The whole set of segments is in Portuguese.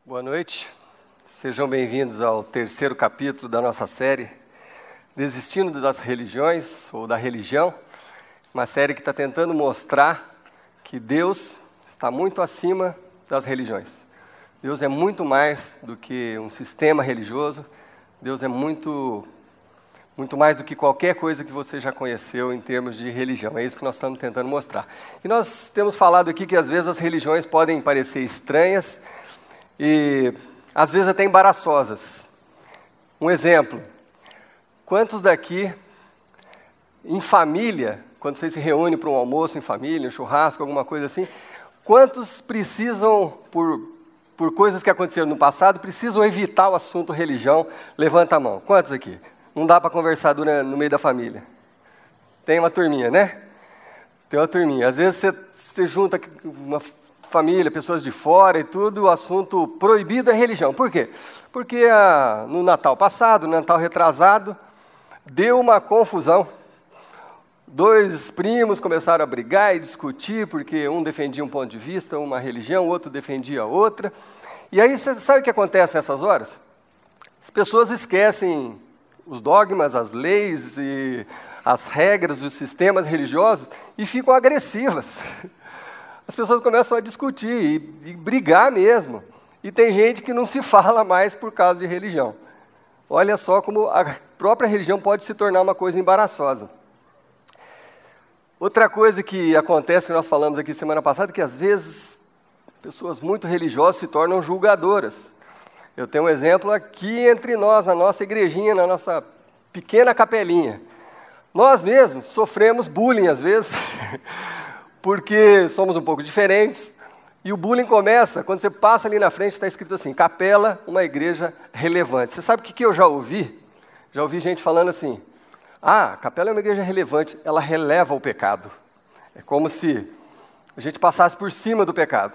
Boa noite, sejam bem-vindos ao terceiro capítulo da nossa série Desistindo das Religiões, ou da Religião, uma série que está tentando mostrar que Deus está muito acima das religiões. Deus é muito mais do que um sistema religioso, Deus é muito mais do que qualquer coisa que você já conheceu em termos de religião, é isso que nós estamos tentando mostrar. E nós temos falado aqui que às vezes as religiões podem parecer estranhas, e às vezes até embaraçosas. Um exemplo, quantos daqui, em família, quando você se reúne para um almoço em família, um churrasco, alguma coisa assim, quantos precisam, por coisas que aconteceram no passado, precisam evitar o assunto religião? Levanta a mão. Quantos aqui? Não dá para conversar no meio da família. Tem uma turminha, né? Tem uma turminha. Às vezes você junta uma família, pessoas de fora e tudo, o assunto proibido é religião. Por quê? Porque no Natal passado, no Natal retrasado, deu uma confusão. Dois primos começaram a brigar e discutir, porque um defendia um ponto de vista, uma religião, o outro defendia outra. E aí, você sabe o que acontece nessas horas? As pessoas esquecem os dogmas, as leis e as regras dos sistemas religiosos e ficam agressivas. As pessoas começam a discutir e brigar mesmo. E tem gente que não se fala mais por causa de religião. Olha só como a própria religião pode se tornar uma coisa embaraçosa. Outra coisa que acontece, que nós falamos aqui semana passada, é que às vezes pessoas muito religiosas se tornam julgadoras. Eu tenho um exemplo aqui entre nós, na nossa igrejinha, na nossa pequena capelinha. Nós mesmos sofremos bullying às vezes, porque somos um pouco diferentes, e o bullying começa, quando você passa ali na frente, está escrito assim, Capela, uma igreja relevante. Você sabe o que eu já ouvi? Já ouvi gente falando assim, Capela é uma igreja relevante, ela releva o pecado. É como se a gente passasse por cima do pecado.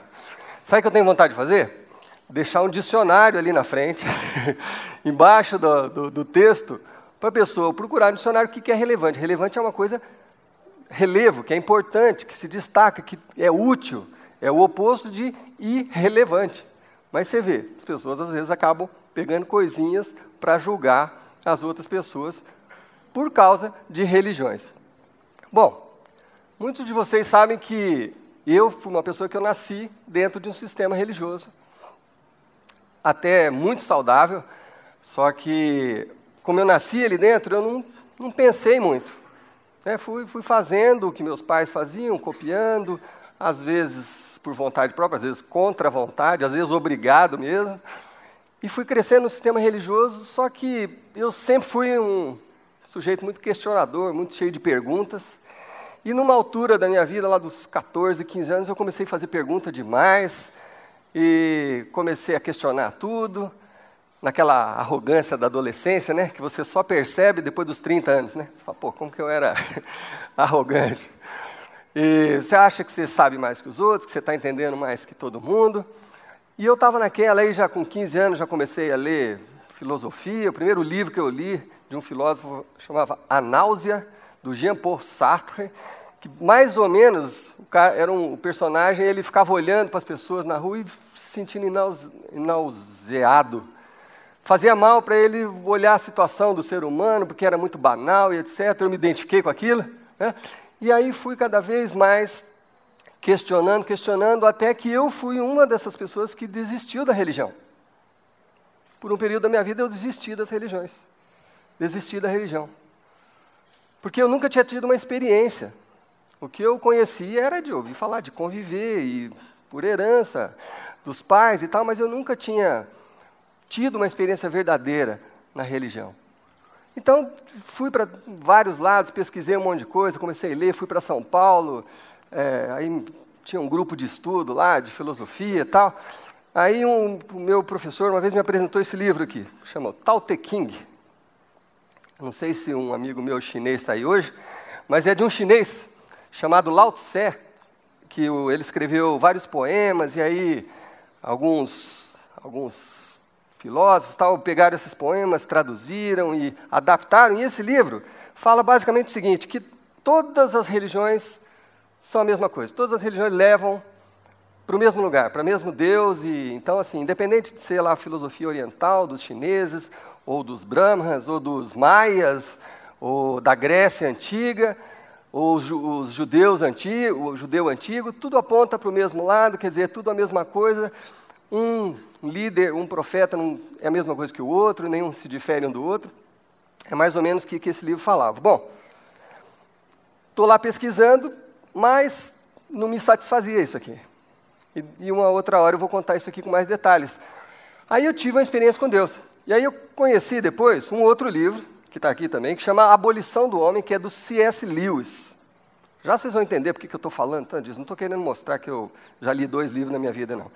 Sabe o que eu tenho vontade de fazer? Deixar um dicionário ali na frente, embaixo do texto, para a pessoa procurar no dicionário o que é relevante. Relevante é uma coisa, relevo, que é importante, que se destaca, que é útil, é o oposto de irrelevante. Mas você vê, as pessoas às vezes acabam pegando coisinhas para julgar as outras pessoas por causa de religiões. Bom, muitos de vocês sabem que eu fui uma pessoa que eu nasci dentro de um sistema religioso, até muito saudável, só que como eu nasci ali dentro, eu não pensei muito. Fui fazendo o que meus pais faziam, copiando, às vezes por vontade própria, às vezes contra a vontade, às vezes obrigado mesmo. E fui crescendo no sistema religioso, só que eu sempre fui um sujeito muito questionador, muito cheio de perguntas. E numa altura da minha vida, lá dos 14, 15 anos, eu comecei a fazer pergunta demais e comecei a questionar tudo. Naquela arrogância da adolescência, né, que você só percebe depois dos 30 anos, né? Você fala, como que eu era arrogante? E você acha que você sabe mais que os outros, que você está entendendo mais que todo mundo. E eu estava naquela aí, já com 15 anos, já comecei a ler filosofia. O primeiro livro que eu li de um filósofo chamava A Náusea, do Jean-Paul Sartre, que mais ou menos o personagem, ele ficava olhando para as pessoas na rua e se sentindo nauseado. Fazia mal para ele olhar a situação do ser humano, porque era muito banal e etc. Eu me identifiquei com aquilo, né? E aí fui cada vez mais questionando, até que eu fui uma dessas pessoas que desistiu da religião. Por um período da minha vida eu desisti das religiões. Desisti da religião. Porque eu nunca tinha tido uma experiência. O que eu conhecia era de ouvir falar, de conviver, e por herança dos pais e tal, mas eu nunca tinha tido uma experiência verdadeira na religião. Então, fui para vários lados, pesquisei um monte de coisa, comecei a ler, fui para São Paulo, aí tinha um grupo de estudo lá, de filosofia e tal. Aí o meu professor uma vez me apresentou esse livro aqui, chama Tao Te Ching. Não sei se um amigo meu chinês está aí hoje, mas é de um chinês chamado Lao Tse, que ele escreveu vários poemas, e aí alguns filósofos pegaram esses poemas, traduziram e adaptaram, e esse livro fala basicamente o seguinte, que todas as religiões são a mesma coisa, todas as religiões levam para o mesmo lugar, para o mesmo Deus. E então, assim, independente de ser lá a filosofia oriental, dos chineses, ou dos brahmanas, ou dos maias, ou da Grécia antiga, ou os judeus antigos, o judeu antigo, tudo aponta para o mesmo lado, quer dizer, tudo a mesma coisa. Um líder, um profeta não é a mesma coisa que o outro, nenhum se difere um do outro. É mais ou menos o que esse livro falava. Bom, estou lá pesquisando, mas não me satisfazia isso aqui. E uma outra hora eu vou contar isso aqui com mais detalhes. Aí eu tive uma experiência com Deus. E aí eu conheci depois um outro livro, que está aqui também, que chama A Abolição do Homem, que é do C.S. Lewis. Já vocês vão entender por que eu estou falando tanto disso. Não estou querendo mostrar que eu já li 2 livros na minha vida, não.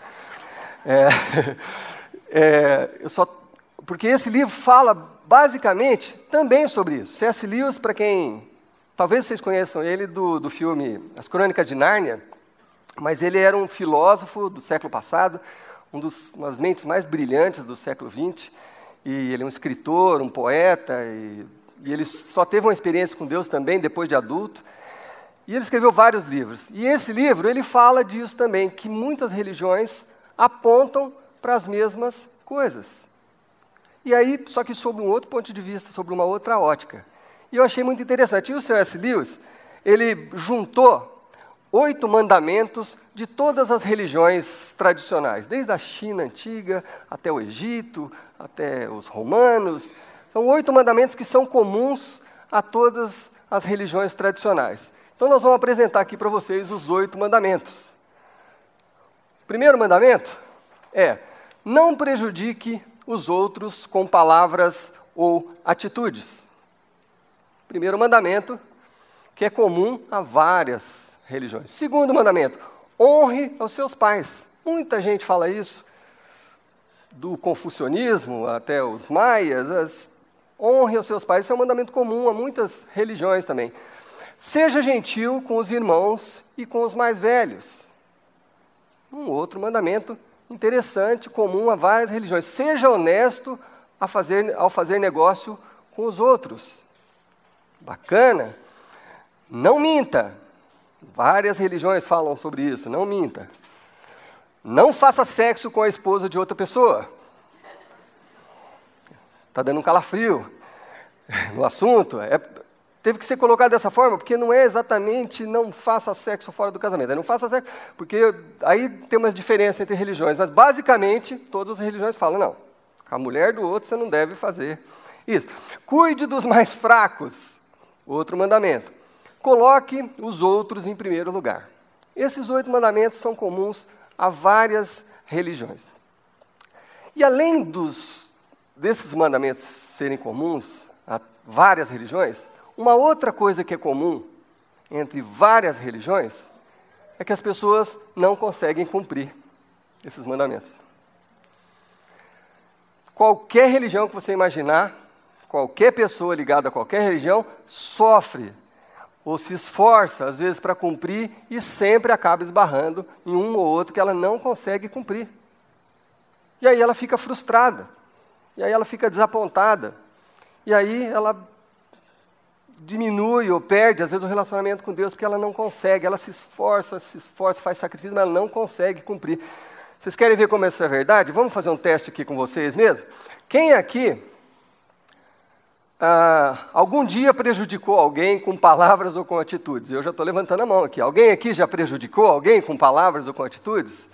Porque esse livro fala basicamente também sobre isso. C.S. Lewis, para quem... Talvez vocês conheçam ele do filme As Crônicas de Nárnia, mas ele era um filósofo do século passado, umas mentes mais brilhantes do século XX, e ele é um escritor, um poeta, e ele só teve uma experiência com Deus também depois de adulto, e ele escreveu vários livros. E esse livro, ele fala disso também, que muitas religiões apontam para as mesmas coisas. E aí, só que sob um outro ponto de vista, sobre uma outra ótica. E eu achei muito interessante. E o C.S. Lewis, ele juntou 8 mandamentos de todas as religiões tradicionais, desde a China antiga, até o Egito, até os romanos. São 8 mandamentos que são comuns a todas as religiões tradicionais. Então nós vamos apresentar aqui para vocês os 8 mandamentos. O primeiro mandamento é: não prejudique os outros com palavras ou atitudes. Primeiro mandamento, que é comum a várias religiões. Segundo mandamento, honre aos seus pais. Muita gente fala isso, do confucionismo até os maias, honre aos seus pais. Isso é um mandamento comum a muitas religiões também. Seja gentil com os irmãos e com os mais velhos. Um outro mandamento interessante, comum a várias religiões. Seja honesto ao fazer negócio com os outros. Bacana. Não minta. Várias religiões falam sobre isso. Não minta. Não faça sexo com a esposa de outra pessoa. Está dando um calafrio no assunto. Teve que ser colocado dessa forma, porque não é exatamente não faça sexo fora do casamento. Não faça sexo, porque aí tem umas diferenças entre religiões, mas basicamente todas as religiões falam, não, com a mulher do outro você não deve fazer isso. Cuide dos mais fracos, outro mandamento. Coloque os outros em primeiro lugar. Esses 8 mandamentos são comuns a várias religiões. E além desses mandamentos serem comuns a várias religiões, uma outra coisa que é comum entre várias religiões é que as pessoas não conseguem cumprir esses mandamentos. Qualquer religião que você imaginar, qualquer pessoa ligada a qualquer religião, sofre ou se esforça, às vezes, para cumprir e sempre acaba esbarrando em um ou outro que ela não consegue cumprir. E aí ela fica frustrada, e aí ela fica desapontada, e aí ela diminui ou perde, às vezes, o relacionamento com Deus, porque ela não consegue, ela se esforça, faz sacrifício, mas ela não consegue cumprir. Vocês querem ver como isso é verdade? Vamos fazer um teste aqui com vocês mesmo? Quem aqui algum dia prejudicou alguém com palavras ou com atitudes? Eu já estou levantando a mão aqui. Alguém aqui já prejudicou alguém com palavras ou com atitudes?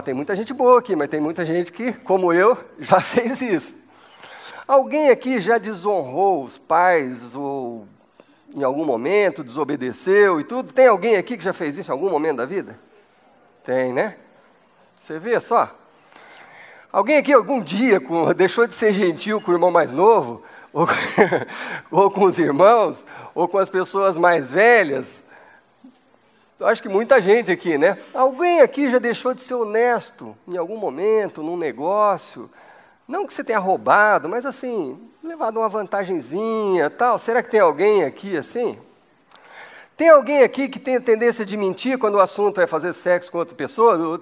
Tem muita gente boa aqui, mas tem muita gente que, como eu, já fez isso. Alguém aqui já desonrou os pais ou em algum momento desobedeceu e tudo? Tem alguém aqui que já fez isso em algum momento da vida? Tem, né? Você vê só. Alguém aqui algum dia deixou de ser gentil com o irmão mais novo? Ou com os irmãos? Ou com as pessoas mais velhas? Eu acho que muita gente aqui, né? Alguém aqui já deixou de ser honesto em algum momento, num negócio? Não que você tenha roubado, mas assim, levado uma vantagenzinha, tal. Será que tem alguém aqui assim? Tem alguém aqui que tem a tendência de mentir quando o assunto é fazer sexo com outra pessoa?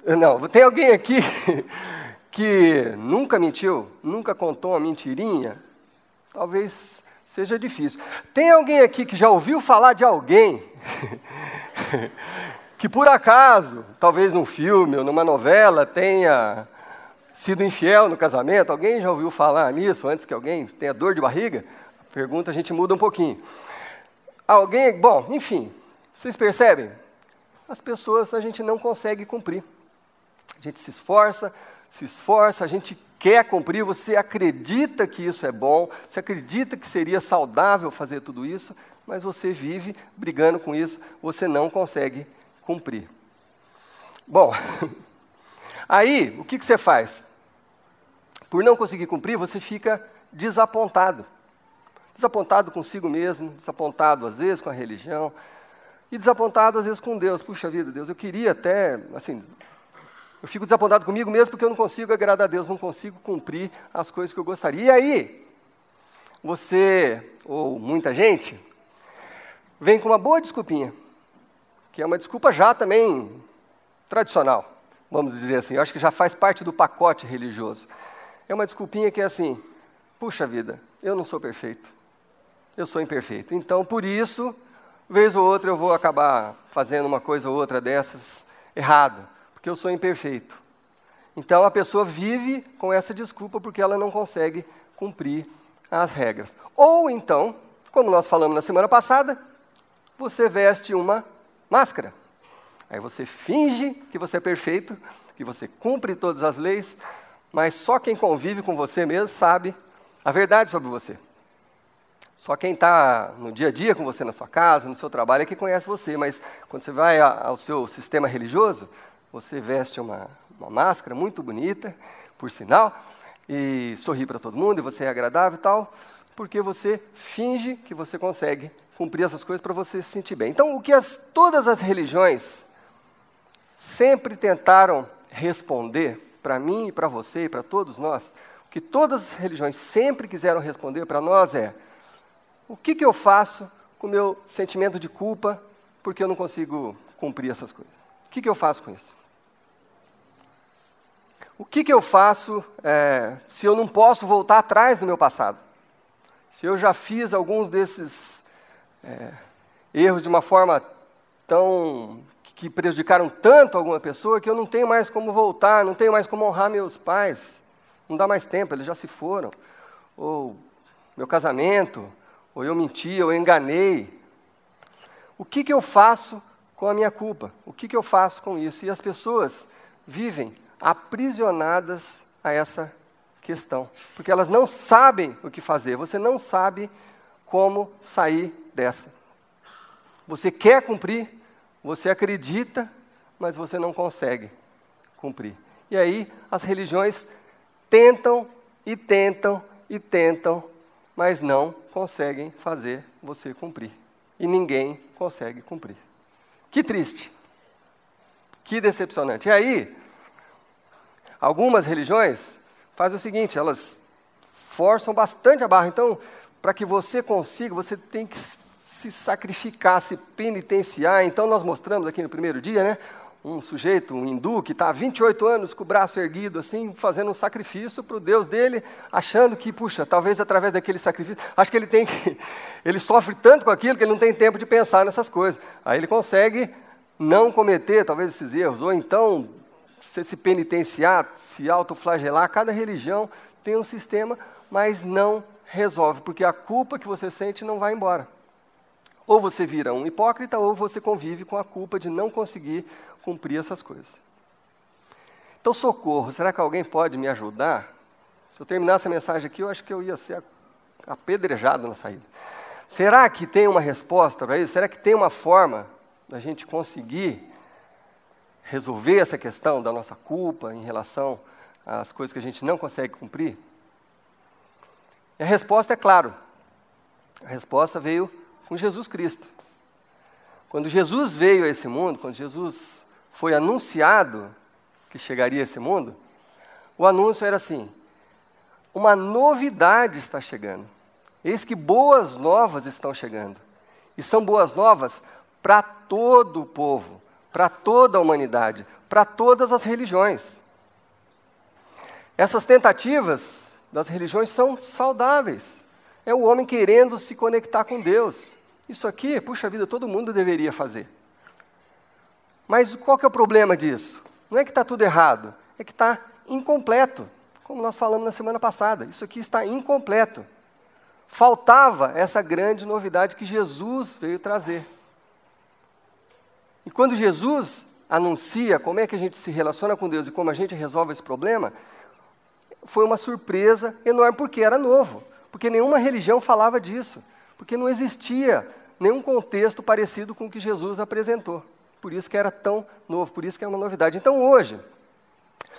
Não, tem alguém aqui que nunca mentiu, nunca contou uma mentirinha? Talvez seja difícil. Tem alguém aqui que já ouviu falar de alguém que por acaso, talvez num filme ou numa novela, tenha sido infiel no casamento. Alguém já ouviu falar nisso antes que alguém tenha dor de barriga? A pergunta a gente muda um pouquinho. Alguém, bom, enfim, vocês percebem? As pessoas a gente não consegue cumprir. A gente se esforça, a gente quer cumprir, você acredita que isso é bom, você acredita que seria saudável fazer tudo isso, mas você vive brigando com isso, você não consegue cumprir. Bom, aí, o que você faz? Por não conseguir cumprir, você fica desapontado. Desapontado consigo mesmo, desapontado às vezes com a religião, e desapontado às vezes com Deus. Puxa vida, Deus, eu queria até, assim, eu fico desapontado comigo mesmo porque eu não consigo agradar a Deus, não consigo cumprir as coisas que eu gostaria. E aí, você, ou muita gente, vem com uma boa desculpinha, que é uma desculpa já também tradicional, vamos dizer assim, eu acho que já faz parte do pacote religioso. É uma desculpinha que é assim, puxa vida, eu não sou perfeito, eu sou imperfeito, então por isso, vez ou outra eu vou acabar fazendo uma coisa ou outra dessas errado, porque eu sou imperfeito. Então a pessoa vive com essa desculpa porque ela não consegue cumprir as regras. Ou então, como nós falamos na semana passada, você veste uma máscara. Aí você finge que você é perfeito, que você cumpre todas as leis, mas só quem convive com você mesmo sabe a verdade sobre você. Só quem está no dia a dia com você na sua casa, no seu trabalho, é que conhece você, mas quando você vai ao seu sistema religioso, você veste uma máscara muito bonita, por sinal, e sorri para todo mundo, e você é agradável e tal, porque você finge que você consegue cumprir essas coisas para você se sentir bem. Então, o que todas as religiões sempre tentaram responder para mim e para você e para todos nós, o que todas as religiões sempre quiseram responder para nós é: o que eu faço com o meu sentimento de culpa porque eu não consigo cumprir essas coisas? O que eu faço com isso? O que eu faço se eu não posso voltar atrás do meu passado? Se eu já fiz alguns desses erros de uma forma que prejudicaram tanto alguma pessoa que eu não tenho mais como voltar, não tenho mais como honrar meus pais, não dá mais tempo, eles já se foram. Ou meu casamento, ou eu menti, ou eu enganei. O que eu faço com a minha culpa? O que eu faço com isso? E as pessoas vivem aprisionadas a essa questão, porque elas não sabem o que fazer, você não sabe como sair dessa. Você quer cumprir, você acredita, mas você não consegue cumprir. E aí as religiões tentam e tentam e tentam, mas não conseguem fazer você cumprir. E ninguém consegue cumprir. Que triste. Que decepcionante. E aí, algumas religiões fazem o seguinte, elas forçam bastante a barra. Então, para que você consiga, você tem que se sacrificar, se penitenciar. Então, nós mostramos aqui no primeiro dia, né, um sujeito, um hindu, que está há 28 anos com o braço erguido, assim, fazendo um sacrifício para o Deus dele, achando que, puxa, talvez através daquele sacrifício, acho que ele sofre tanto com aquilo que ele não tem tempo de pensar nessas coisas. Aí ele consegue não cometer, talvez, esses erros, ou então você se penitenciar, se autoflagelar. Cada religião tem um sistema, mas não resolve, porque a culpa que você sente não vai embora. Ou você vira um hipócrita, ou você convive com a culpa de não conseguir cumprir essas coisas. Então, socorro, será que alguém pode me ajudar? Se eu terminasse a mensagem aqui, eu acho que eu ia ser apedrejado na saída. Será que tem uma resposta para isso? Será que tem uma forma da gente conseguir resolver essa questão da nossa culpa em relação às coisas que a gente não consegue cumprir? E a resposta é claro. A resposta veio com Jesus Cristo. Quando Jesus veio a esse mundo, quando Jesus foi anunciado que chegaria a esse mundo, o anúncio era assim: uma novidade está chegando. Eis que boas novas estão chegando. E são boas novas para todo o povo, para toda a humanidade, para todas as religiões. Essas tentativas das religiões são saudáveis. É o homem querendo se conectar com Deus. Isso aqui, puxa vida, todo mundo deveria fazer. Mas qual que é o problema disso? Não é que está tudo errado, é que está incompleto, como nós falamos na semana passada. Isso aqui está incompleto. Faltava essa grande novidade que Jesus veio trazer. E quando Jesus anuncia como é que a gente se relaciona com Deus e como a gente resolve esse problema, foi uma surpresa enorme, porque era novo, porque nenhuma religião falava disso, porque não existia nenhum contexto parecido com o que Jesus apresentou. Por isso que era tão novo, por isso que é uma novidade. Então hoje,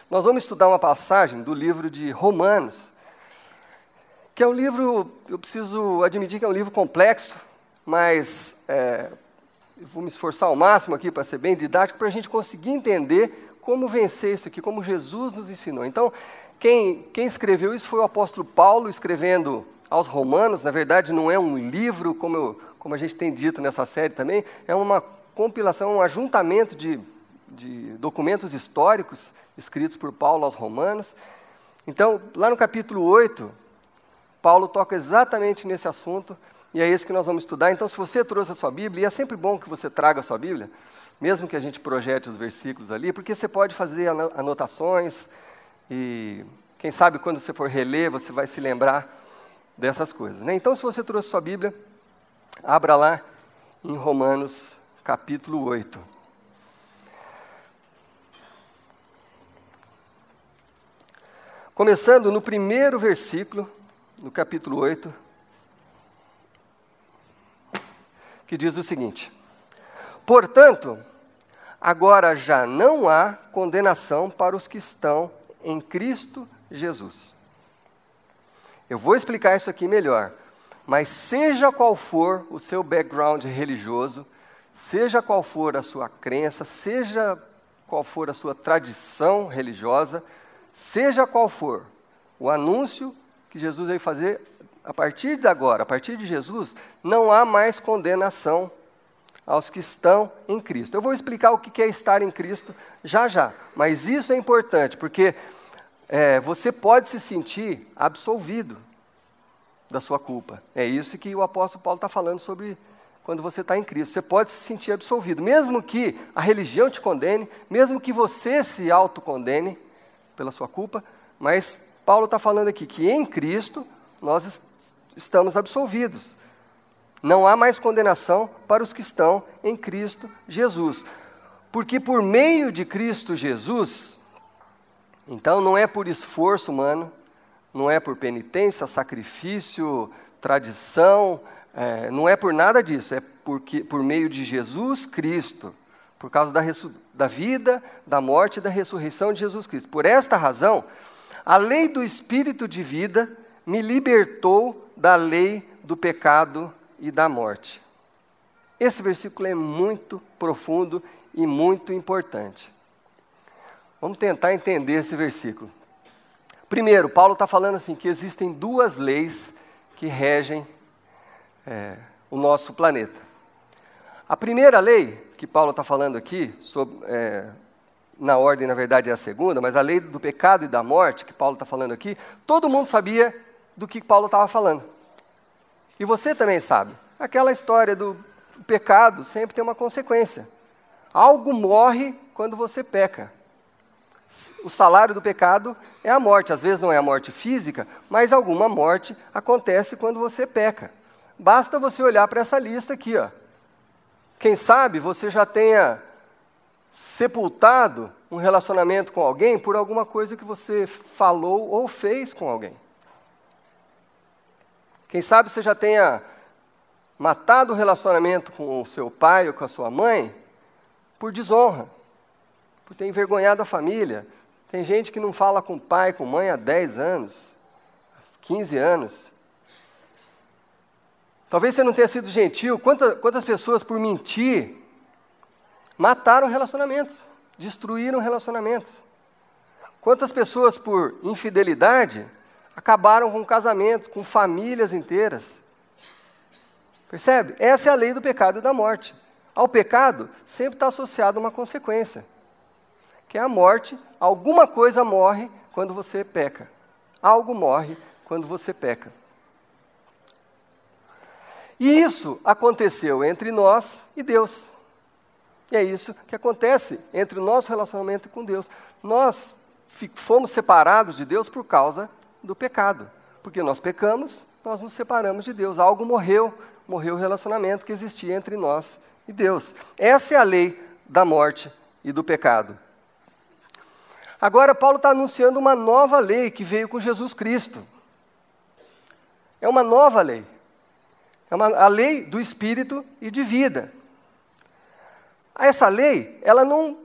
nós vamos estudar uma passagem do livro de Romanos, que é um livro, eu preciso admitir que é um livro complexo, mas eu vou me esforçar ao máximo aqui para ser bem didático, para a gente conseguir entender como vencer isso aqui, como Jesus nos ensinou. Então, quem escreveu isso foi o apóstolo Paulo, escrevendo aos Romanos. Na verdade, não é um livro, como a gente tem dito nessa série também, é uma compilação, um ajuntamento de documentos históricos escritos por Paulo aos Romanos. Então, lá no capítulo 8, Paulo toca exatamente nesse assunto, e é esse que nós vamos estudar. Então, se você trouxe a sua Bíblia, e é sempre bom que você traga a sua Bíblia, mesmo que a gente projete os versículos ali, porque você pode fazer anotações, e quem sabe quando você for reler, você vai se lembrar dessas coisas, né? Então, se você trouxe a sua Bíblia, abra lá em Romanos capítulo 8. Começando no primeiro versículo, no capítulo 8, que diz o seguinte: portanto, agora já não há condenação para os que estão em Cristo Jesus. Eu vou explicar isso aqui melhor, mas seja qual for o seu background religioso, seja qual for a sua crença, seja qual for a sua tradição religiosa, seja qual for o anúncio que Jesus veio fazer, a partir de agora, a partir de Jesus, não há mais condenação aos que estão em Cristo. Eu vou explicar o que é estar em Cristo já, mas isso é importante, porque você pode se sentir absolvido da sua culpa. É isso que o apóstolo Paulo está falando sobre quando você está em Cristo. Você pode se sentir absolvido, mesmo que a religião te condene, mesmo que você se autocondene pela sua culpa, mas Paulo está falando aqui que em Cristo nós estamos absolvidos. Não há mais condenação para os que estão em Cristo Jesus. Porque por meio de Cristo Jesus, então não é por esforço humano, não é por penitência, sacrifício, tradição, não é por nada disso, é por meio de Jesus Cristo, por causa da vida, da morte e da ressurreição de Jesus Cristo. Por esta razão, a lei do Espírito de vida me libertou da lei do pecado e da morte. Esse versículo é muito profundo e muito importante. Vamos tentar entender esse versículo. Primeiro, Paulo está falando assim, que existem duas leis que regem o nosso planeta. A primeira lei que Paulo está falando aqui, na ordem, na verdade, é a segunda, mas a lei do pecado e da morte, que Paulo está falando aqui, todo mundo sabia do que Paulo estava falando. E você também sabe. Aquela história do pecado sempre tem uma consequência. Algo morre quando você peca. O salário do pecado é a morte. Às vezes não é a morte física, mas alguma morte acontece quando você peca. Basta você olhar para essa lista aqui, ó. Quem sabe você já tenha sepultado um relacionamento com alguém por alguma coisa que você falou ou fez com alguém. Quem sabe você já tenha matado o relacionamento com o seu pai ou com a sua mãe por desonra, por ter envergonhado a família. Tem gente que não fala com pai, com mãe há 10 anos, 15 anos. Talvez você não tenha sido gentil. Quantas pessoas, por mentir, mataram relacionamentos, destruíram relacionamentos? Quantas pessoas, por infidelidade, acabaram com casamentos, com famílias inteiras? Percebe? Essa é a lei do pecado e da morte. Ao pecado, sempre está associado uma consequência, que é a morte. Alguma coisa morre quando você peca. Algo morre quando você peca. E isso aconteceu entre nós e Deus. E é isso que acontece entre o nosso relacionamento com Deus. Nós fomos separados de Deus por causa do pecado. Porque nós pecamos, nós nos separamos de Deus. Algo morreu o relacionamento que existia entre nós e Deus. Essa é a lei da morte e do pecado. Agora, Paulo está anunciando uma nova lei que veio com Jesus Cristo. É uma nova lei. A lei do Espírito e de vida. Essa lei, ela não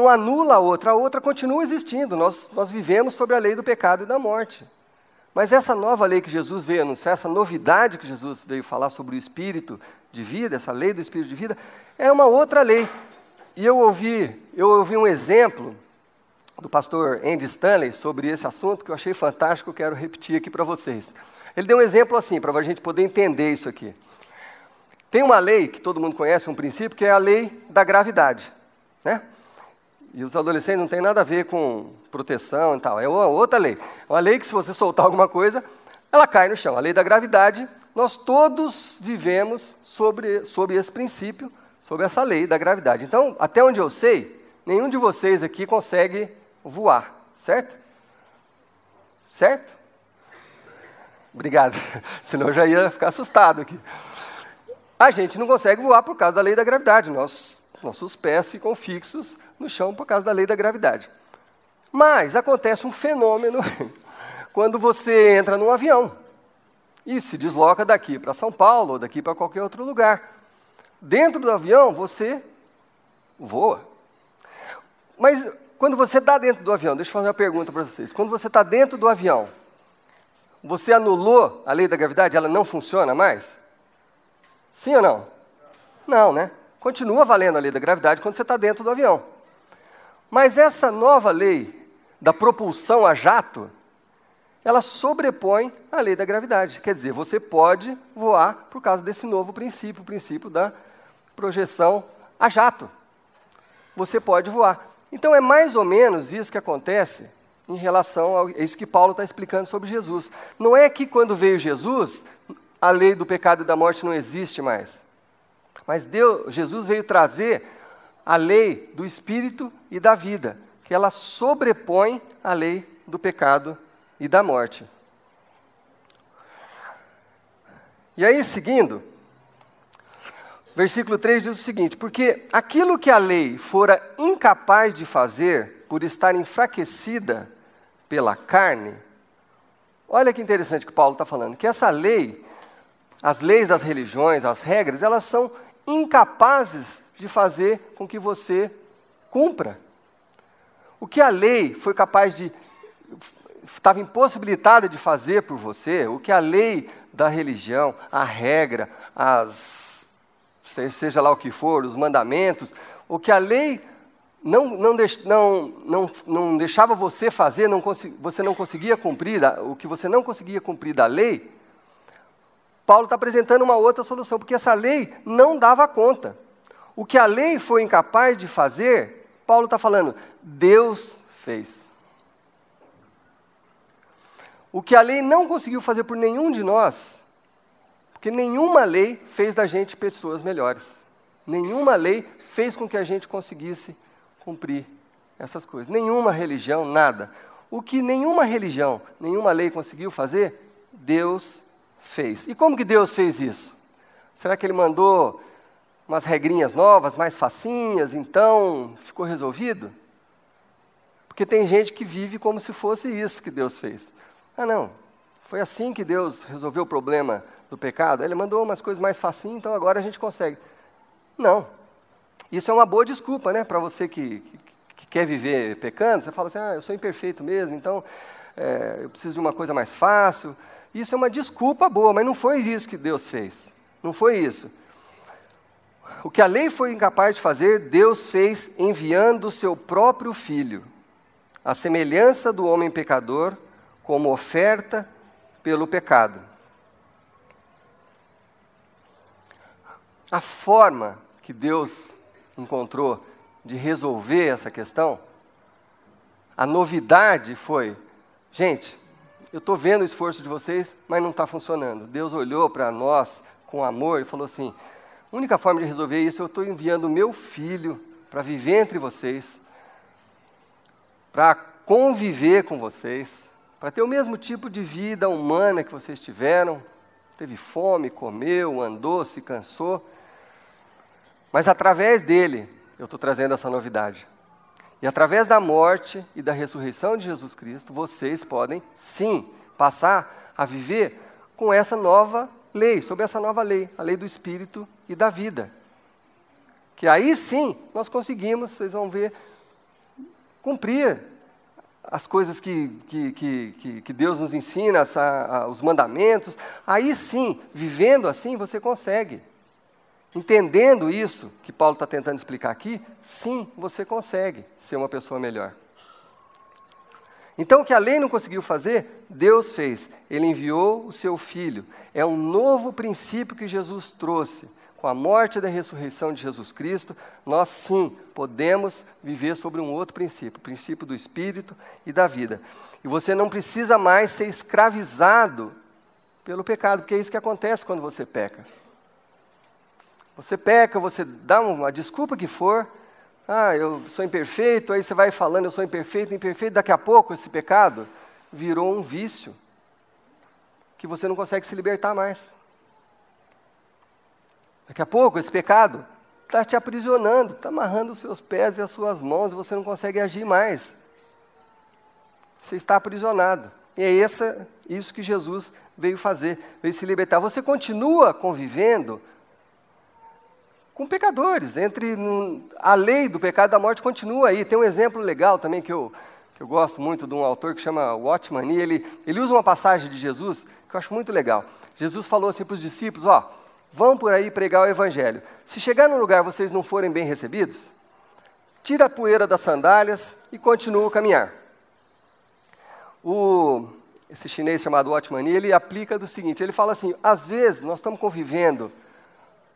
anula a outra continua existindo. Nós vivemos sobre a lei do pecado e da morte. Mas essa nova lei que Jesus veio anunciar, essa novidade que Jesus veio falar sobre o Espírito de vida, essa lei do Espírito de vida, é uma outra lei. E eu ouvi um exemplo do pastor Andy Stanley sobre esse assunto que eu achei fantástico, eu quero repetir aqui para vocês. Ele deu um exemplo assim, para a gente poder entender isso aqui. Tem uma lei que todo mundo conhece, um princípio, que é a lei da gravidade, né? E os adolescentes não tem nada a ver com proteção e tal, é uma outra lei. É uma lei que, se você soltar alguma coisa, ela cai no chão. A lei da gravidade, nós todos vivemos sob esse princípio, sobre essa lei da gravidade. Então, até onde eu sei, nenhum de vocês aqui consegue voar, certo? Certo? Obrigado, senão eu já ia ficar assustado aqui. A gente não consegue voar por causa da lei da gravidade, nossos pés ficam fixos no chão por causa da lei da gravidade. Mas acontece um fenômeno quando você entra num avião e se desloca daqui para São Paulo ou daqui para qualquer outro lugar. Dentro do avião, você voa. Mas quando você está dentro do avião, deixa eu fazer uma pergunta para vocês. Quando você está dentro do avião, você anulou a lei da gravidade? Ela não funciona mais? Sim ou não? Não, né? Continua valendo a lei da gravidade quando você está dentro do avião. Mas essa nova lei da propulsão a jato, ela sobrepõe a lei da gravidade. Quer dizer, você pode voar por causa desse novo princípio, o princípio da projeção a jato. Você pode voar. Então é mais ou menos isso que acontece em relação a isso que Paulo está explicando sobre Jesus. Não é que quando veio Jesus, a lei do pecado e da morte não existe mais. Mas Jesus veio trazer a lei do Espírito e da vida, que ela sobrepõe a lei do pecado e da morte. E aí, seguindo, versículo 3 diz o seguinte: porque aquilo que a lei fora incapaz de fazer, por estar enfraquecida pela carne, olha que interessante que Paulo está falando, que essa lei, as leis das religiões, as regras, elas são incapazes de fazer com que você cumpra. O que a lei foi capaz de, estava impossibilitada de fazer por você, o que a lei da religião, a regra, seja lá o que for, os mandamentos, o que a lei não deixava você fazer, você não conseguia cumprir, o que você não conseguia cumprir da lei, Paulo está apresentando uma outra solução, porque essa lei não dava conta. O que a lei foi incapaz de fazer, Paulo está falando, Deus fez. O que a lei não conseguiu fazer por nenhum de nós, porque nenhuma lei fez da gente pessoas melhores. Nenhuma lei fez com que a gente conseguisse cumprir essas coisas. Nenhuma religião, nada. O que nenhuma religião, nenhuma lei conseguiu fazer, Deus fez. E como que Deus fez isso? Será que Ele mandou umas regrinhas novas, mais facinhas, então ficou resolvido? Porque tem gente que vive como se fosse isso que Deus fez. Ah, não, foi assim que Deus resolveu o problema do pecado? Ele mandou umas coisas mais facinhas, então agora a gente consegue. Não. Isso é uma boa desculpa, né, para você que quer viver pecando. Você fala assim, eu sou imperfeito mesmo, então eu preciso de uma coisa mais fácil. Isso é uma desculpa boa, mas não foi isso que Deus fez. Não foi isso. O que a lei foi incapaz de fazer, Deus fez enviando o seu próprio Filho, à semelhança do homem pecador, como oferta pelo pecado. A forma que Deus encontrou de resolver essa questão, a novidade foi, gente, eu estou vendo o esforço de vocês, mas não está funcionando. Deus olhou para nós com amor e falou assim, a única forma de resolver isso, eu estou enviando o meu filho para viver entre vocês, para conviver com vocês, para ter o mesmo tipo de vida humana que vocês tiveram, teve fome, comeu, andou, se cansou, mas através dele eu estou trazendo essa novidade. E através da morte e da ressurreição de Jesus Cristo, vocês podem, sim, passar a viver com essa nova lei, sob essa nova lei, a lei do Espírito e da vida. Que aí sim, nós conseguimos, vocês vão ver, cumprir as coisas que Deus nos ensina, os mandamentos. Aí sim, vivendo assim, você consegue. Entendendo isso que Paulo está tentando explicar aqui, sim, você consegue ser uma pessoa melhor. Então, o que a lei não conseguiu fazer, Deus fez. Ele enviou o seu Filho. É um novo princípio que Jesus trouxe. Com a morte e a ressurreição de Jesus Cristo, nós sim podemos viver sobre um outro princípio, o princípio do Espírito e da vida. E você não precisa mais ser escravizado pelo pecado, porque é isso que acontece quando você peca. Você peca, você dá uma desculpa que for, eu sou imperfeito, aí você vai falando, eu sou imperfeito, daqui a pouco esse pecado virou um vício, que você não consegue se libertar mais. Daqui a pouco esse pecado está te aprisionando, está amarrando os seus pés e as suas mãos, e você não consegue agir mais. Você está aprisionado. E é isso que Jesus veio fazer, veio se libertar. Você continua convivendo com pecadores, a lei do pecado e da morte continua aí. Tem um exemplo legal também que eu gosto muito de um autor que chama Watchman Nee. Ele usa uma passagem de Jesus que eu acho muito legal. Jesus falou assim para os discípulos, vão por aí pregar o evangelho. Se chegar num lugar vocês não forem bem recebidos, tira a poeira das sandálias e continua a caminhar. Esse chinês chamado Watchman Nee, ele aplica do seguinte, ele fala assim, às vezes nós estamos convivendo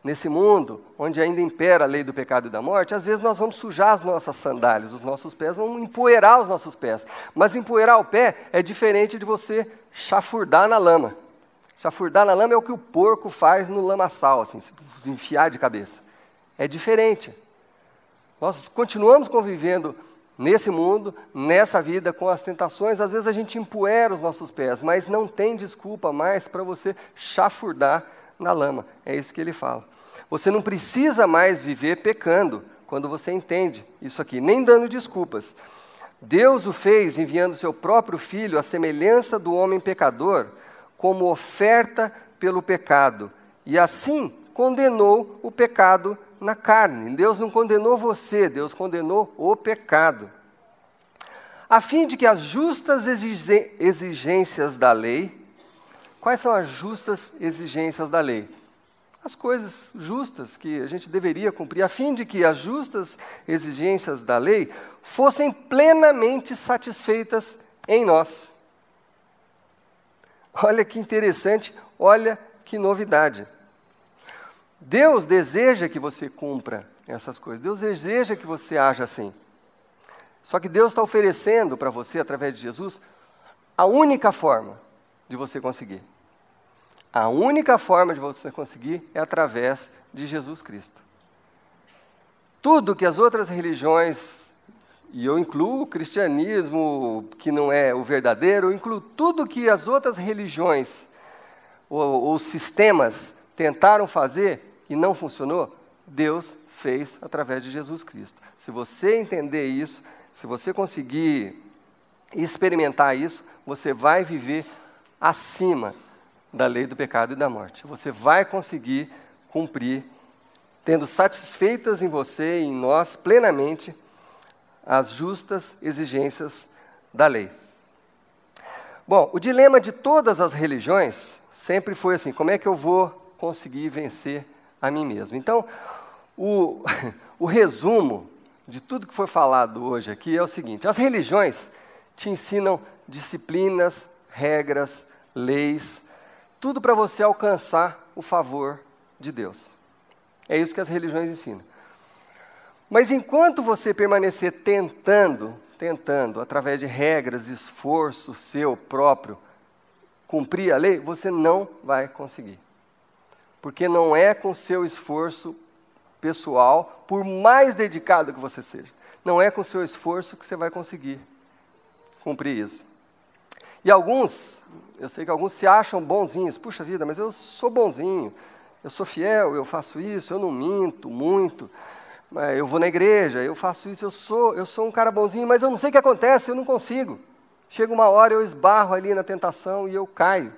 nesse mundo, onde ainda impera a lei do pecado e da morte, às vezes nós vamos sujar as nossas sandálias, os nossos pés, vamos empoeirar os nossos pés. Mas empoeirar o pé é diferente de você chafurdar na lama. Chafurdar na lama é o que o porco faz no lamaçal, assim, se enfiar de cabeça. É diferente. Nós continuamos convivendo nesse mundo, nessa vida, com as tentações. Às vezes a gente empoeira os nossos pés, mas não tem desculpa mais para você chafurdar na lama. É isso que ele fala. Você não precisa mais viver pecando quando você entende isso aqui, nem dando desculpas. Deus o fez enviando seu próprio Filho à semelhança do homem pecador, como oferta pelo pecado, e assim condenou o pecado na carne. Deus não condenou você, Deus condenou o pecado. A fim de que as justas exigências da lei. Quais são as justas exigências da lei? As coisas justas que a gente deveria cumprir, a fim de que as justas exigências da lei fossem plenamente satisfeitas em nós. Olha que interessante, olha que novidade. Deus deseja que você cumpra essas coisas, Deus deseja que você haja assim. Só que Deus está oferecendo para você, através de Jesus, a única forma de você conseguir. A única forma de você conseguir é através de Jesus Cristo. Tudo que as outras religiões, e eu incluo o cristianismo, que não é o verdadeiro, eu incluo tudo que as outras religiões ou sistemas tentaram fazer e não funcionou, Deus fez através de Jesus Cristo. Se você entender isso, se você conseguir experimentar isso, você vai viver acima da lei do pecado e da morte. Você vai conseguir cumprir, tendo satisfeitas em você e em nós plenamente as justas exigências da lei. Bom, o dilema de todas as religiões sempre foi assim, como é que eu vou conseguir vencer a mim mesmo? Então, o resumo de tudo que foi falado hoje aqui é o seguinte, as religiões te ensinam disciplinas, regras, leis, tudo para você alcançar o favor de Deus. É isso que as religiões ensinam. Mas enquanto você permanecer tentando, através de regras, esforço seu próprio, cumprir a lei, você não vai conseguir. Porque não é com seu esforço pessoal, por mais dedicado que você seja, não é com seu esforço que você vai conseguir cumprir isso. E alguns, eu sei que alguns se acham bonzinhos. Puxa vida, mas eu sou bonzinho, eu sou fiel, eu faço isso, eu não minto muito, eu vou na igreja, eu faço isso, eu sou um cara bonzinho, mas eu não sei o que acontece, eu não consigo. Chega uma hora, eu esbarro ali na tentação e eu caio.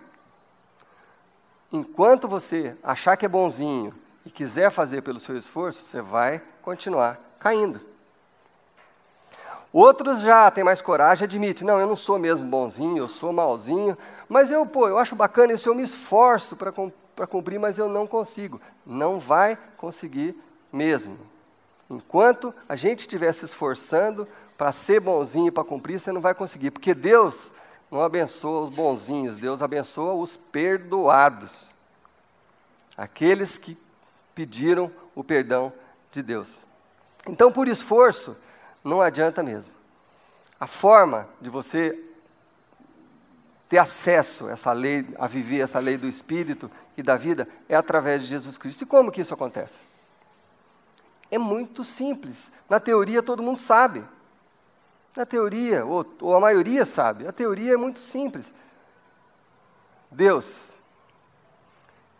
Enquanto você achar que é bonzinho e quiser fazer pelo seu esforço, você vai continuar caindo. Outros já têm mais coragem, admitem, não, eu não sou mesmo bonzinho, eu sou malzinho, mas eu acho bacana isso, eu me esforço para cumprir, mas eu não consigo. Não vai conseguir mesmo. Enquanto a gente estiver se esforçando para ser bonzinho e para cumprir, você não vai conseguir, porque Deus não abençoa os bonzinhos, Deus abençoa os perdoados. Aqueles que pediram o perdão de Deus. Então, por esforço, não adianta mesmo. A forma de você ter acesso a essa lei, a viver essa lei do Espírito e da vida, é através de Jesus Cristo. E como que isso acontece? É muito simples. Na teoria, todo mundo sabe. Na teoria, ou a maioria sabe. A teoria é muito simples. Deus,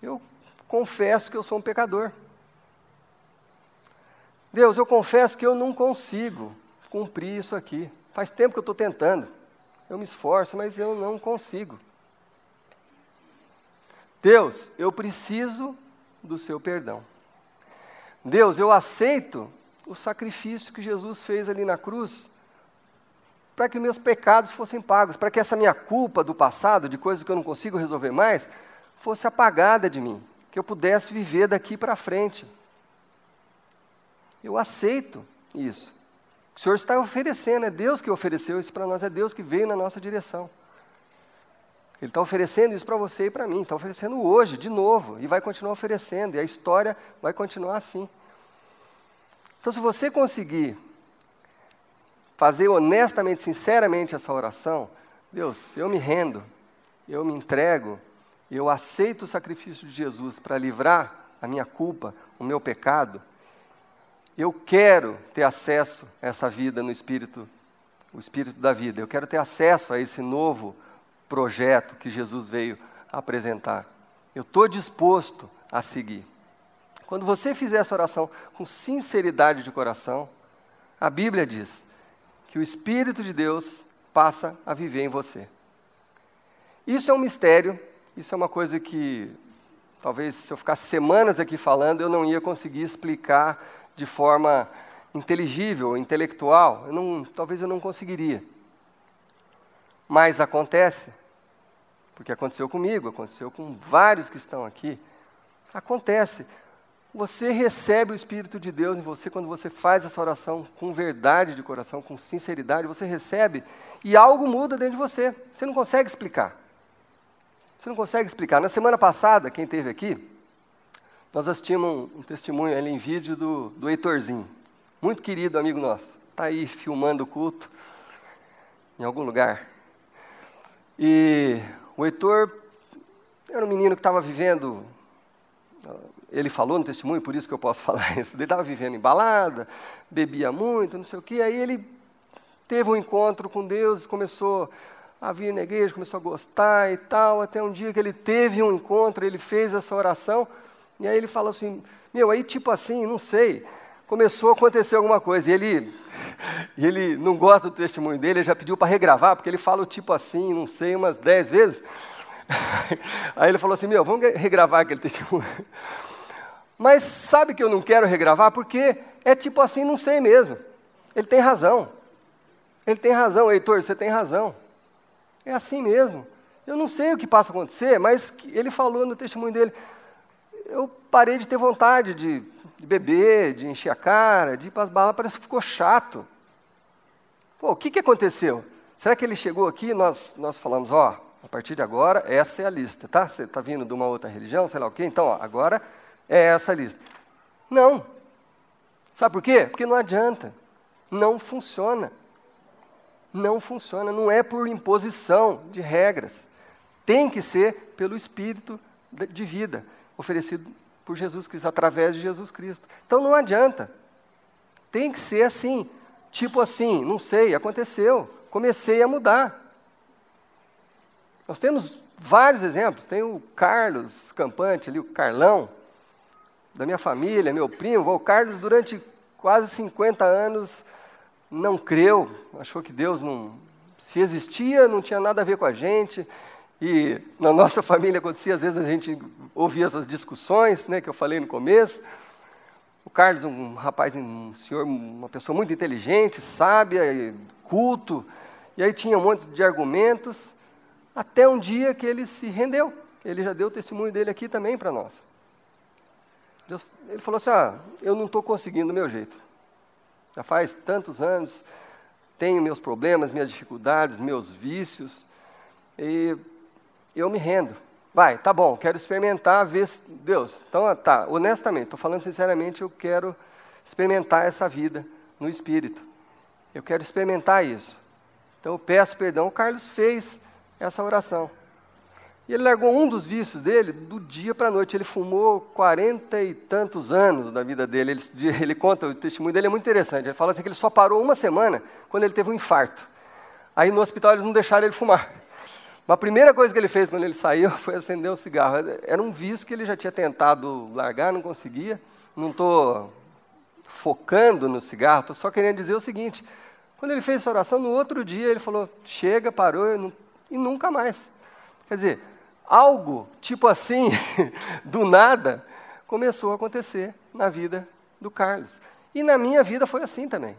eu confesso que eu sou um pecador. Deus, eu confesso que eu não consigo cumprir isso aqui. Faz tempo que eu estou tentando. Eu me esforço, mas eu não consigo. Deus, eu preciso do seu perdão. Deus, eu aceito o sacrifício que Jesus fez ali na cruz para que meus pecados fossem pagos, para que essa minha culpa do passado, de coisas que eu não consigo resolver mais, fosse apagada de mim, que eu pudesse viver daqui para frente. Eu aceito isso. O Senhor está oferecendo, é Deus que ofereceu isso para nós, é Deus que veio na nossa direção. Ele está oferecendo isso para você e para mim, está oferecendo hoje, de novo, e vai continuar oferecendo, e a história vai continuar assim. Então, se você conseguir fazer honestamente, sinceramente essa oração, Deus, eu me rendo, eu me entrego, eu aceito o sacrifício de Jesus para livrar a minha culpa, o meu pecado. Eu quero ter acesso a essa vida no Espírito, o Espírito da vida. Eu quero ter acesso a esse novo projeto que Jesus veio apresentar. Eu estou disposto a seguir. Quando você fizer essa oração com sinceridade de coração, a Bíblia diz que o Espírito de Deus passa a viver em você. Isso é um mistério, isso é uma coisa que, talvez, se eu ficasse semanas aqui falando, eu não ia conseguir explicar de forma inteligível, intelectual, talvez eu não conseguiria. Mas acontece, porque aconteceu comigo, aconteceu com vários que estão aqui, acontece. Você recebe o Espírito de Deus em você quando você faz essa oração com verdade de coração, com sinceridade, você recebe e algo muda dentro de você. Você não consegue explicar. Você não consegue explicar. Na semana passada, quem esteve aqui, nós assistimos um testemunho ali em vídeo do Heitorzinho, muito querido amigo nosso. Está aí filmando o culto em algum lugar. E o Heitor era um menino que estava vivendo, ele falou no testemunho, por isso que eu posso falar isso, ele estava vivendo em balada, bebia muito, não sei o quê, aí ele teve um encontro com Deus, começou a vir na igreja, começou a gostar e tal, até um dia que ele teve um encontro, ele fez essa oração, e aí ele falou assim, aí tipo assim, não sei, começou a acontecer alguma coisa, e ele não gosta do testemunho dele, ele já pediu para regravar, porque ele fala o tipo assim, não sei, umas 10 vezes. Aí ele falou assim, vamos regravar aquele testemunho. Mas sabe que eu não quero regravar, porque é tipo assim, não sei mesmo. Ele tem razão. Ele tem razão, Heitor, você tem razão. É assim mesmo. Eu não sei o que passa a acontecer, mas ele falou no testemunho dele, eu parei de ter vontade de beber, de encher a cara, de ir para as baladas, parece que ficou chato. Pô, o que aconteceu? Será que ele chegou aqui e nós falamos, a partir de agora, essa é a lista, tá? Você está vindo de uma outra religião, sei lá o quê, então, agora é essa a lista. Não. Sabe por quê? Porque não adianta. Não funciona. Não funciona, não é por imposição de regras. Tem que ser pelo Espírito de vida, oferecido por Jesus Cristo, através de Jesus Cristo. Então não adianta. Tem que ser assim, tipo assim, não sei, aconteceu, comecei a mudar. Nós temos vários exemplos, tem o Carlos Campante ali, o Carlão, da minha família, meu primo. O Carlos, durante quase 50 anos, não creu, achou que Deus não, se existia, não tinha nada a ver com a gente. E na nossa família acontecia, às vezes a gente ouvia essas discussões, né, que eu falei no começo. O Carlos, um rapaz, um senhor, uma pessoa muito inteligente, sábia, culto, e aí tinha um monte de argumentos, até um dia que ele se rendeu. Ele já deu o testemunho dele aqui também para nós. Ele falou assim, eu não estou conseguindo do meu jeito. Já faz tantos anos, tenho meus problemas, minhas dificuldades, meus vícios, e eu me rendo. Vai, tá bom, quero experimentar, ver se Deus. Então, tá, honestamente, estou falando sinceramente, eu quero experimentar essa vida no Espírito. Eu quero experimentar isso. Então, eu peço perdão. O Carlos fez essa oração. E ele largou um dos vícios dele do dia para a noite. Ele fumou 40 e tantos anos da vida dele. Ele conta, o testemunho dele é muito interessante. Ele fala assim que ele só parou uma semana quando ele teve um infarto. Aí no hospital eles não deixaram ele fumar. A primeira coisa que ele fez quando ele saiu foi acender um cigarro. Era um vício que ele já tinha tentado largar, não conseguia. Não estou focando no cigarro, estou só querendo dizer o seguinte. Quando ele fez essa oração, no outro dia ele falou, chega, parou e nunca mais. Quer dizer, algo tipo assim, do nada, começou a acontecer na vida do Carlos. E na minha vida foi assim também.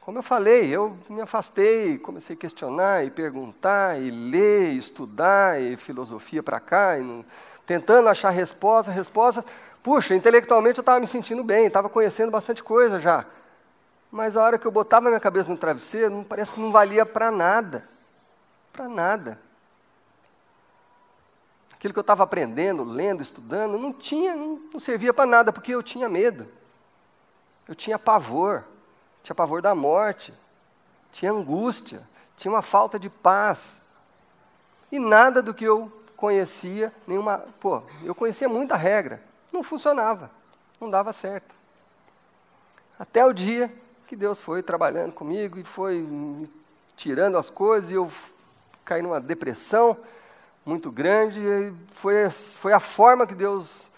Como eu falei, eu me afastei, comecei a questionar e perguntar, e ler, e estudar, e filosofia para cá, tentando achar resposta. Puxa, intelectualmente eu estava me sentindo bem, estava conhecendo bastante coisa já. Mas a hora que eu botava a minha cabeça no travesseiro, parece que não valia para nada. Para nada. Aquilo que eu estava aprendendo, lendo, estudando, não servia para nada, porque eu tinha medo. Eu tinha pavor. Tinha pavor da morte, tinha angústia, tinha uma falta de paz. E nada do que eu conhecia, eu conhecia muita regra, não funcionava, não dava certo. Até o dia que Deus foi trabalhando comigo e foi me tirando as coisas, e eu caí numa depressão muito grande, e foi a forma que Deus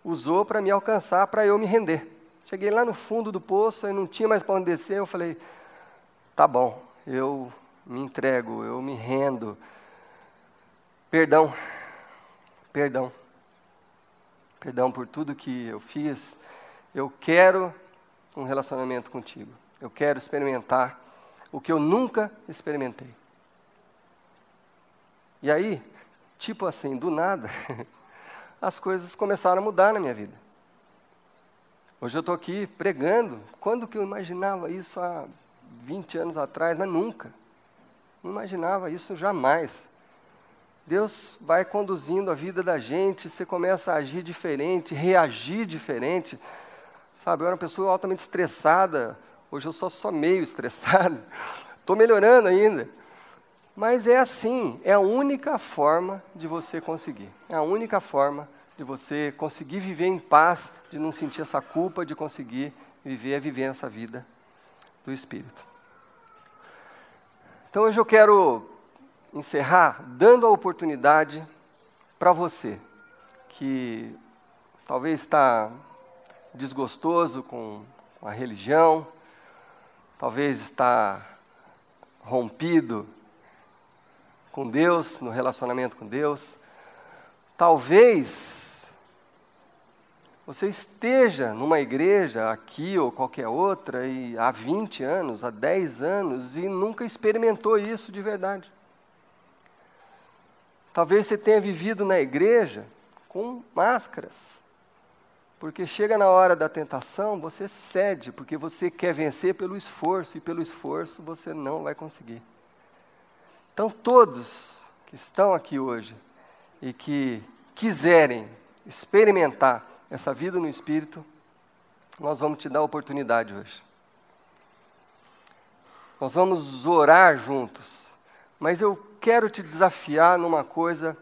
usou para me alcançar, para eu me render. Cheguei lá no fundo do poço, e não tinha mais para onde descer, eu falei, tá bom, eu me entrego, eu me rendo. Perdão por tudo que eu fiz. Eu quero um relacionamento contigo. Eu quero experimentar o que eu nunca experimentei. E aí, tipo assim, do nada, as coisas começaram a mudar na minha vida. Hoje eu estou aqui pregando. Quando que eu imaginava isso há 20 anos atrás? Mas nunca. Não imaginava isso jamais. Deus vai conduzindo a vida da gente, você começa a agir diferente, reagir diferente. Sabe, eu era uma pessoa altamente estressada, hoje eu sou só meio estressado. Estou melhorando ainda. Mas é assim, é a única forma de você conseguir. É a única forma de você conseguir viver em paz, de não sentir essa culpa, de conseguir viver essa vida do Espírito. Então hoje eu quero encerrar dando a oportunidade para você, que talvez está desgostoso com a religião, talvez está rompido com Deus, no relacionamento com Deus, talvez você esteja numa igreja aqui ou qualquer outra e há 20 anos, há 10 anos e nunca experimentou isso de verdade. Talvez você tenha vivido na igreja com máscaras, porque chega na hora da tentação, você cede, porque você quer vencer pelo esforço, e pelo esforço você não vai conseguir. Então todos que estão aqui hoje e que quiserem experimentar essa vida no Espírito, nós vamos te dar a oportunidade hoje. Nós vamos orar juntos, Mas eu quero te desafiar numa coisa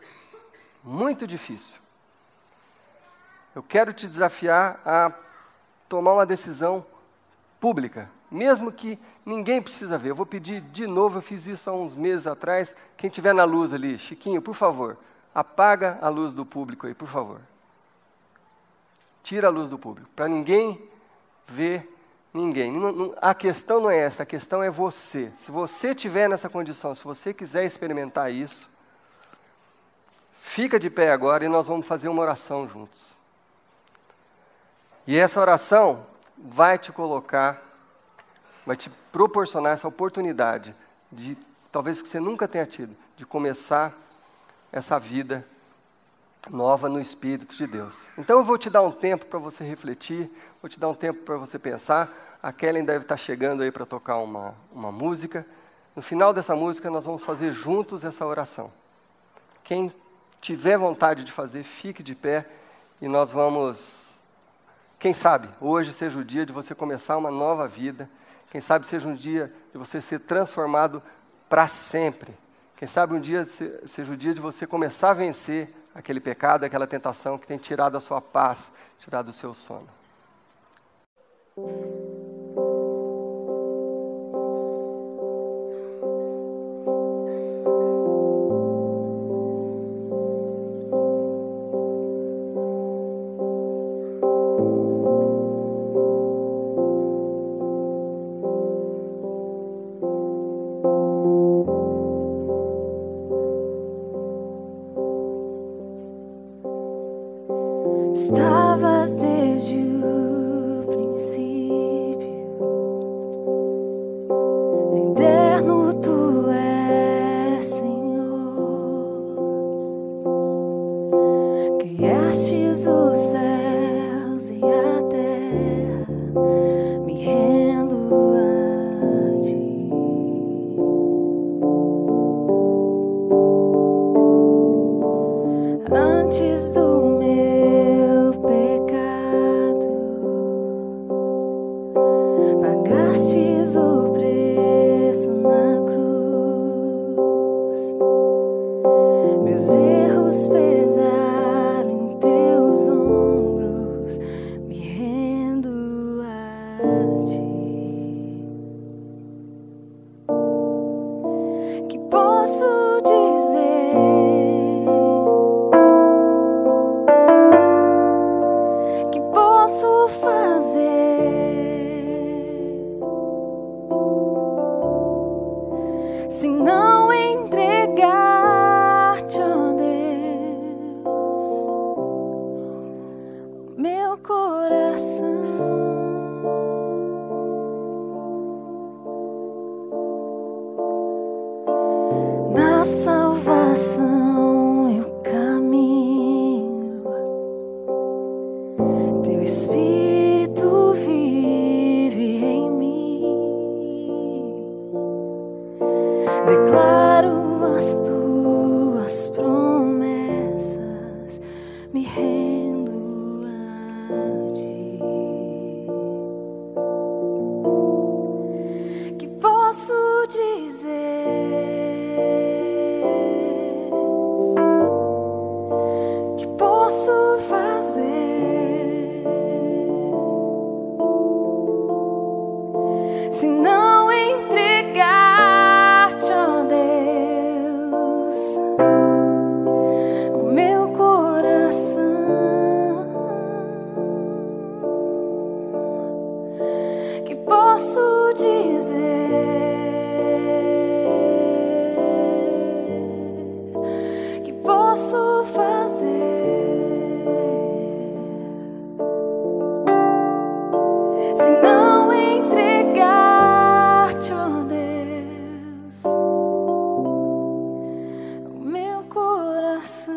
muito difícil. Eu quero te desafiar a tomar uma decisão pública, mesmo que ninguém precisa ver. Eu vou pedir de novo, eu fiz isso há uns meses atrás. Quem estiver na luz ali, Chiquinho, por favor, apaga a luz do público aí, por favor. Tira a luz do público, para ninguém ver ninguém. A questão não é essa, a questão é você. Se você estiver nessa condição, se você quiser experimentar isso, fica de pé agora e nós vamos fazer uma oração juntos. E essa oração vai te colocar, vai te proporcionar essa oportunidade de, talvez que você nunca tenha tido, de começar essa vida nova no Espírito de Deus. Então eu vou te dar um tempo para você refletir, vou te dar um tempo para você pensar. A Kellen deve estar chegando aí para tocar uma música. No final dessa música nós vamos fazer juntos essa oração. Quem tiver vontade de fazer, fique de pé e nós vamos, quem sabe, hoje seja o dia de você começar uma nova vida. Quem sabe seja um dia de você ser transformado para sempre. Quem sabe um dia seja o dia de você começar a vencer aquele pecado, aquela tentação que tem tirado a sua paz, tirado o seu sono. Estavas desde o princípio, eterno tu és, Senhor. Criastes os céus e a terra, me rendo a ti. Antes do meu pecado, pagastes o preço na cruz. Meus erros pesaram em teus ombros, me rendo a ti. Que posso dizer? Posso fazer se não entregar-te, ó Deus, meu coração? Na salvação eu caminho, teu Espírito vive em mim. Declaro as tuas promessas, me rendo a ti. Que posso dizer? Que posso fazer se não entregar-te, ó Deus, o meu coração? Que posso dizer? Que posso fazer se não entregar-te, ó Deus, o meu coração?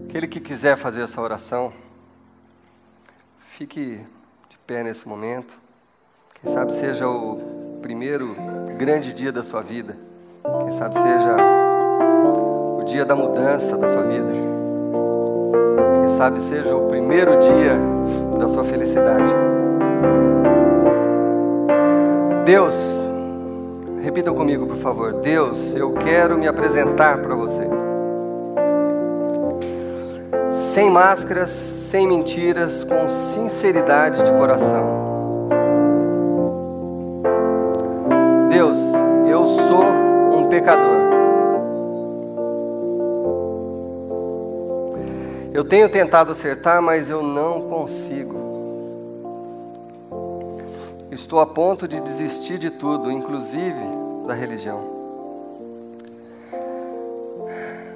Aquele que quiser fazer essa oração, fique de pé nesse momento. Quem sabe seja o primeiro grande dia da sua vida. Quem sabe seja o dia da mudança da sua vida. Quem sabe seja o primeiro dia da sua felicidade. Deus, repitam comigo, por favor. Deus, eu quero me apresentar para você. Sem máscaras, sem mentiras, com sinceridade de coração. Deus, eu sou um pecador. Eu tenho tentado acertar, mas eu não consigo. Estou a ponto de desistir de tudo, inclusive da religião.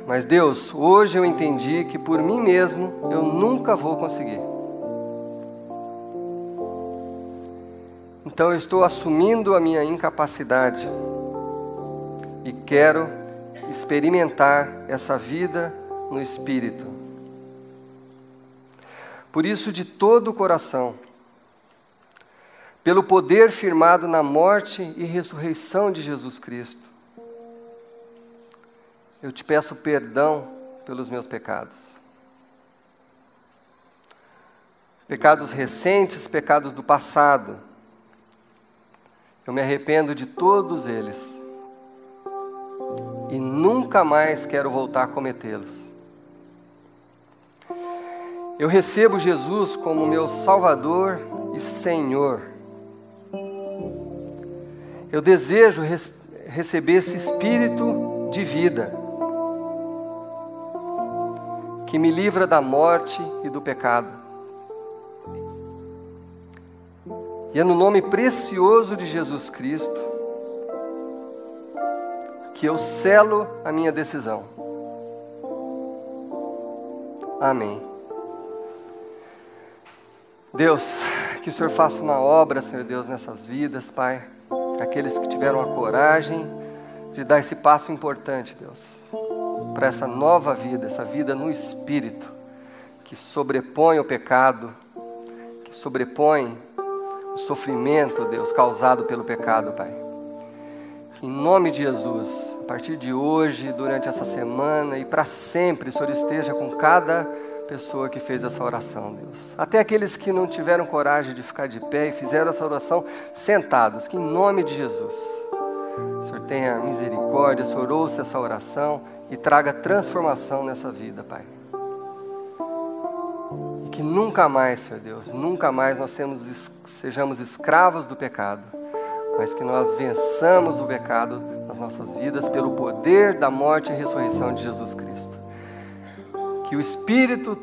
Mas Deus, hoje eu entendi que por mim mesmo eu nunca vou conseguir. Então eu estou assumindo a minha incapacidade e quero experimentar essa vida no Espírito. Por isso, de todo o coração, pelo poder firmado na morte e ressurreição de Jesus Cristo, eu te peço perdão pelos meus pecados. Pecados recentes, pecados do passado. Eu me arrependo de todos eles e nunca mais quero voltar a cometê-los. Eu recebo Jesus como meu Salvador e Senhor. Eu desejo receber esse espírito de vida que me livra da morte e do pecado. E é no nome precioso de Jesus Cristo que eu selo a minha decisão. Amém. Deus, que o Senhor faça uma obra, Senhor Deus, nessas vidas, Pai. Aqueles que tiveram a coragem de dar esse passo importante, Deus, para essa nova vida, essa vida no Espírito, que sobrepõe o pecado, que sobrepõe o sofrimento, Deus, causado pelo pecado, Pai. Que em nome de Jesus, a partir de hoje, durante essa semana e para sempre, o Senhor esteja com cada pessoa que fez essa oração, Deus. Até aqueles que não tiveram coragem de ficar de pé e fizeram essa oração sentados, que em nome de Jesus, o Senhor tenha misericórdia, o Senhor ouça essa oração e traga transformação nessa vida, Pai. E que nunca mais, Senhor Deus, nunca mais nós sejamos escravos do pecado, mas que nós vençamos o pecado nas nossas vidas pelo poder da morte e ressurreição de Jesus Cristo. Que o Espírito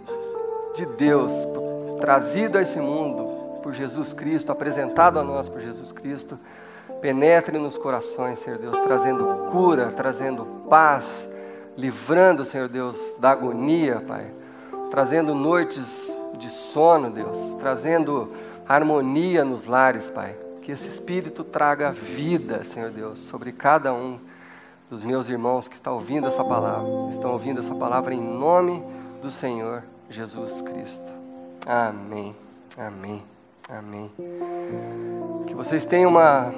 de Deus, trazido a esse mundo por Jesus Cristo, apresentado a nós por Jesus Cristo, penetre nos corações, Senhor Deus, trazendo cura, trazendo paz, livrando, Senhor Deus, da agonia, Pai, trazendo noites de sono, Deus, trazendo harmonia nos lares, Pai. Que esse Espírito traga vida, Senhor Deus, sobre cada um dos meus irmãos que estão ouvindo essa palavra em nome do Senhor Jesus Cristo. Amém, amém, amém. Que vocês tenham uma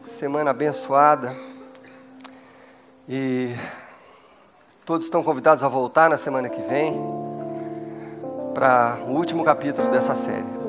semana abençoada e todos estão convidados a voltar na semana que vem para o último capítulo dessa série.